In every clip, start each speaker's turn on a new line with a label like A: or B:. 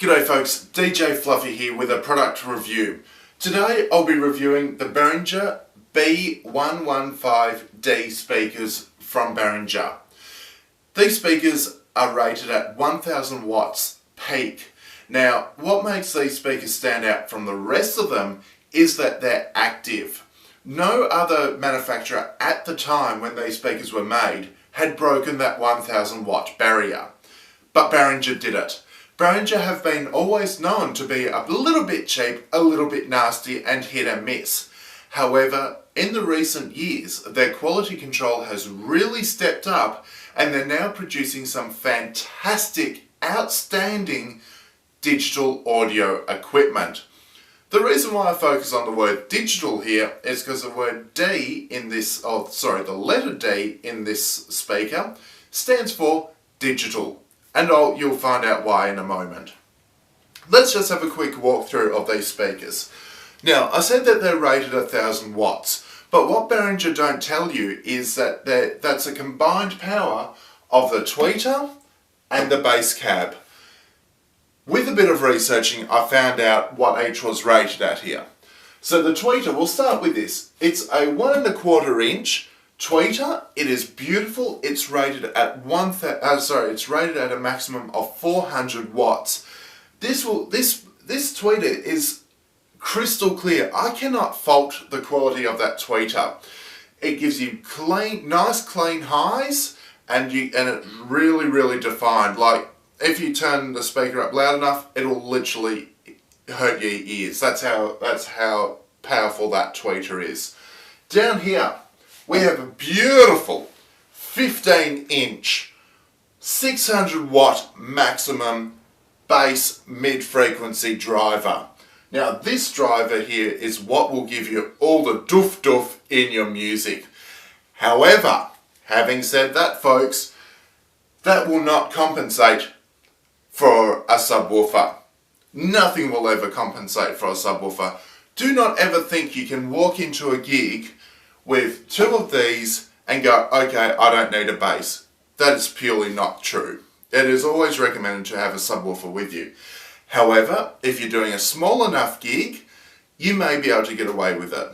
A: G'day folks, DJ Fluffy here with a product review. Today I'll be reviewing the Behringer B115D speakers from Behringer. These speakers are rated at 1000 watts peak. Now, what makes these speakers stand out from the rest of them is that they're active. No other manufacturer at the time when these speakers were made had broken that 1000 watt barrier. But Behringer did it. Behringer have been always known to be a little bit cheap, a little bit nasty and hit and miss. However, in the recent years, their quality control has really stepped up and they're now producing some fantastic, outstanding digital audio equipment. The reason why I focus on the word digital here is because the word D in this, the letter D in this speaker stands for digital. And you'll find out why in a moment. Let's just have a quick walkthrough of these speakers. Now, I said that they're rated 1000 watts, but what Behringer don't tell you is that that's a combined power of the tweeter and the bass cab. With a bit of researching, I found out what each was rated at here. So the tweeter, we'll start with this. It's a 1¼ inch tweeter. It is beautiful. It's rated at it's rated at a maximum of 400 watts. This tweeter is crystal clear. I cannot fault the quality of that tweeter. It gives you nice clean highs, and it's really defined. Like if you turn the speaker up loud enough, it'll literally hurt your ears. That's how powerful that tweeter is. Down here, we have a beautiful 15-inch, 600 watt maximum bass mid-frequency driver. Now this driver here is what will give you all the doof in your music. However, having said that folks, that will not compensate for a subwoofer. Nothing will ever compensate for a subwoofer. Do not ever think you can walk into a gig with two of these and go, okay, I don't need a bass. That is purely not true. It is always recommended to have a subwoofer with you. However, if you're doing a small enough gig, you may be able to get away with it.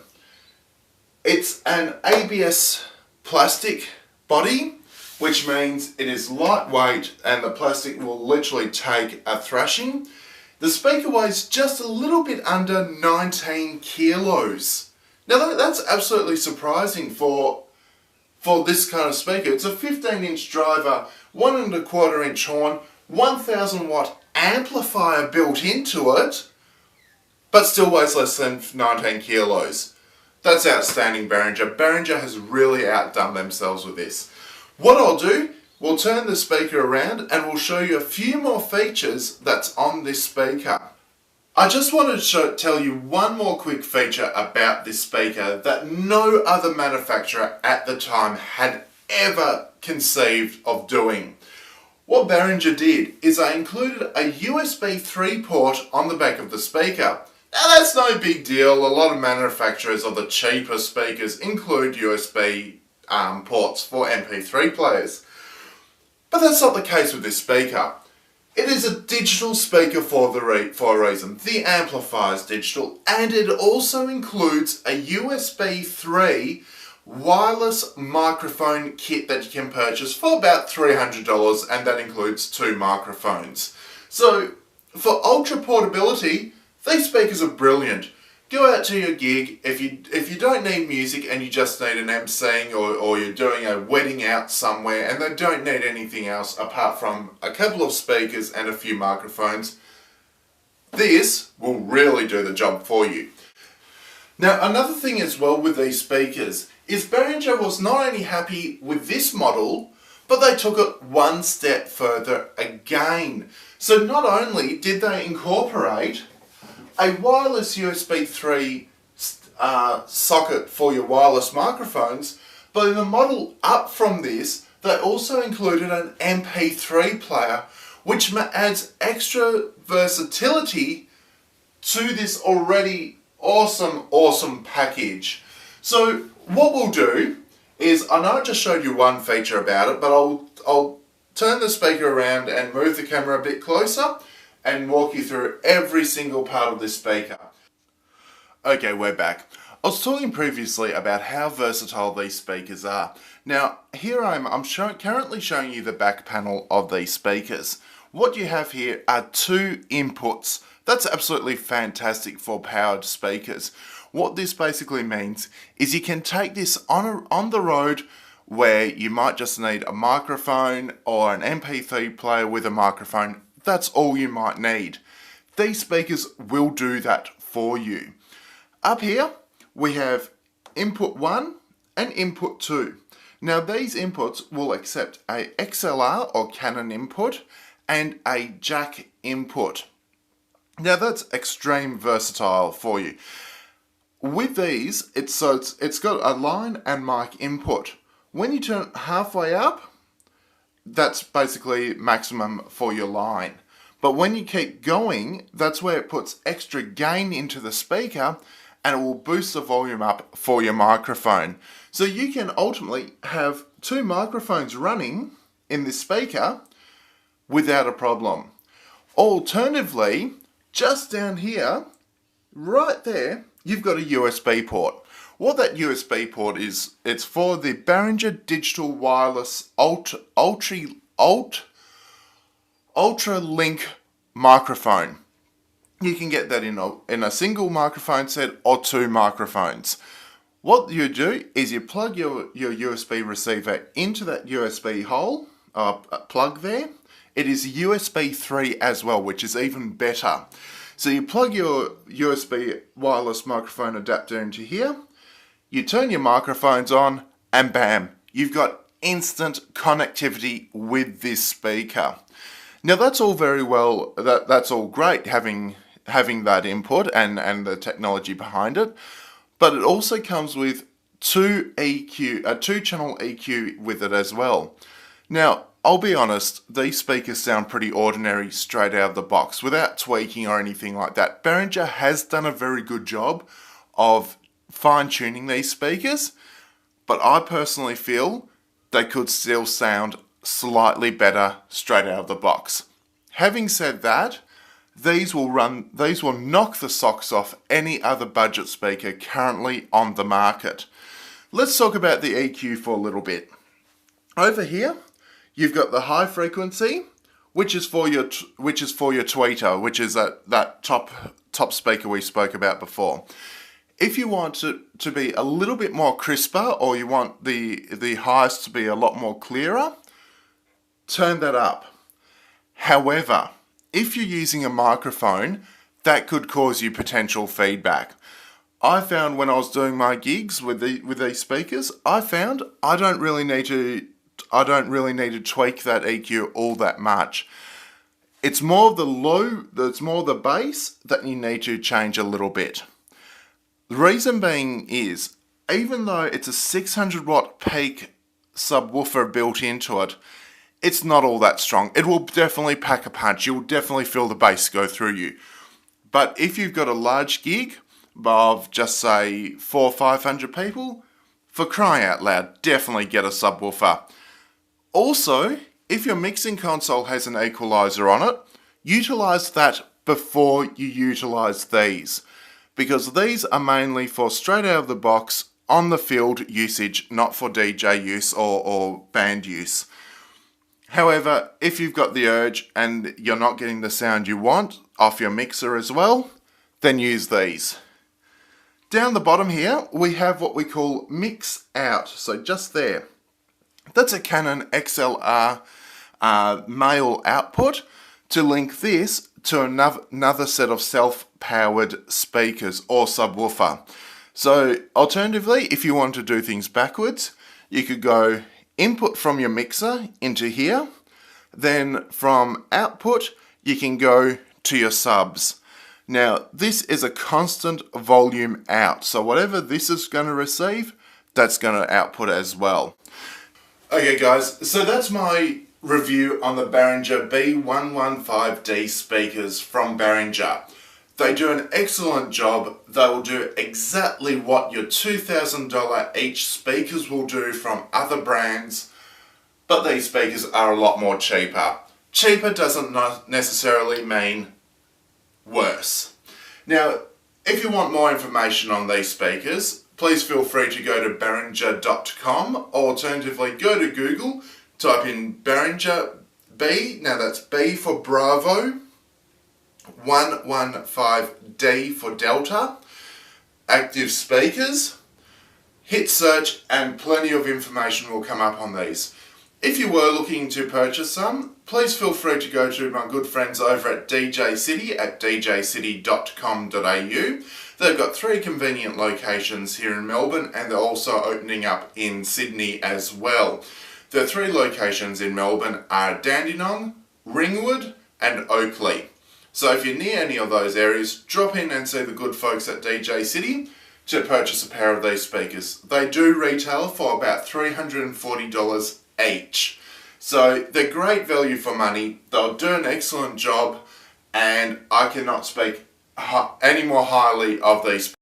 A: It's an ABS plastic body, which means it is lightweight and the plastic will literally take a thrashing. The speaker weighs just a little bit under 19 kilos. Now that's absolutely surprising for this kind of speaker. It's a 15-inch driver, 1¼ inch horn, 1000 watt amplifier built into it, but still weighs less than 19 kilos. That's outstanding, Behringer. Behringer has really outdone themselves with this. What I'll do, we'll turn the speaker around and we'll show you a few more features that's on this speaker. I just wanted to tell you one more quick feature about this speaker that no other manufacturer at the time had ever conceived of doing. What Behringer did is they included a USB 3 port on the back of the speaker. Now that's no big deal. A lot of manufacturers of the cheaper speakers include USB ports for MP3 players. But that's not the case with this speaker. It is a digital speaker for a reason. The amplifier is digital, and it also includes a USB 3 wireless microphone kit that you can purchase for about $300, and that includes 2 microphones. So for ultra portability, these speakers are brilliant. Go out to your gig. If you don't need music and you just need an emceeing or you're doing a wedding out somewhere and they don't need anything else apart from a couple of speakers and a few microphones, this will really do the job for you. Now another thing as well with these speakers is Behringer was not only happy with this model, but they took it one step further again. So not only did they incorporate a wireless USB 3 socket for your wireless microphones, but in the model up from this, they also included an MP3 player, which adds extra versatility to this already awesome package. So what we'll do is, I know I just showed you one feature about it, but I'll turn the speaker around and move the camera a bit closer, and walk you through every single part of this speaker. Okay, we're back. I was talking previously about how versatile these speakers are. Now, here I'm currently showing you the back panel of these speakers. What you have here are two inputs. That's absolutely fantastic for powered speakers. What this basically means is you can take this on the road where you might just need a microphone or an MP3 player with a microphone. That's all you might need. These speakers will do that for you. Up here, we have input 1 and input 2. Now these inputs will accept a XLR or Canon input and a jack input. Now that's extreme versatile for you. With these, it's got a line and mic input. When you turn halfway up, that's basically maximum for your line. But when you keep going, that's where it puts extra gain into the speaker and it will boost the volume up for your microphone. So you can ultimately have two microphones running in this speaker without a problem. Alternatively, just down here, right there, you've got a USB port. What that USB port is, it's for the Behringer Digital Wireless Ultra Link microphone. You can get that in a single microphone set or two microphones. What you do is you plug your USB receiver into that USB hole, plug there. It is USB 3 as well, which is even better. So you plug your USB wireless microphone adapter into here, you turn your microphones on, and bam, you've got instant connectivity with this speaker. Now that's all very well, that's all great having that input and the technology behind it, but it also comes with a two-channel EQ with it as well. Now, I'll be honest, these speakers sound pretty ordinary straight out of the box without tweaking or anything like that. Behringer has done a very good job of fine-tuning these speakers, but I personally feel they could still sound slightly better straight out of the box. Having said that, these will knock the socks off any other budget speaker currently on the market. Let's talk about the EQ for a little bit. Over here, you've got the high frequency, which is for your tweeter, which is that top speaker we spoke about before. If you want it to be a little bit more crisper, or you want the highs to be a lot more clearer, turn that up. However, if you're using a microphone, that could cause you potential feedback. I found when I was doing my gigs with these speakers, I found I don't really need to tweak that EQ all that much. It's more the bass that you need to change a little bit. The reason being is, even though it's a 600 watt peak subwoofer built into it, it's not all that strong. It will definitely pack a punch. You'll definitely feel the bass go through you. But if you've got a large gig of just say 400 or 500 people, for crying out loud, definitely get a subwoofer. Also, if your mixing console has an equalizer on it, utilize that before you utilize these, because these are mainly for straight out of the box, on the field usage, not for DJ use or band use. However, if you've got the urge and you're not getting the sound you want off your mixer as well, then use these. Down the bottom here, we have what we call mix out, so just there. That's a Canon XLR male output to link this to another set of self-powered speakers or subwoofer. So alternatively, if you want to do things backwards, you could go input from your mixer into here, then from output you can go to your subs. Now this is a constant volume out, so whatever this is going to receive, that's going to output as well. Okay guys, so that's my review on the Behringer B115D speakers from Behringer. They do an excellent job. They will do exactly what your $2,000 each speakers will do from other brands, but these speakers are a lot more cheaper. cheaper doesn't necessarily mean worse. Now, if you want more information on these speakers, please feel free to go to Behringer.com, or alternatively go to Google, type in Behringer B, now that's B for Bravo, 115D for Delta, active speakers, hit search and plenty of information will come up on these. If you were looking to purchase some, please feel free to go to my good friends over at DJ City at djcity.com.au. They've got 3 convenient locations here in Melbourne, and they're also opening up in Sydney as well. The 3 locations in Melbourne are Dandenong, Ringwood and Oakleigh. So if you're near any of those areas, drop in and see the good folks at DJ City to purchase a pair of these speakers. They do retail for about $340 each. So they're great value for money, they'll do an excellent job, and I cannot speak any more highly of these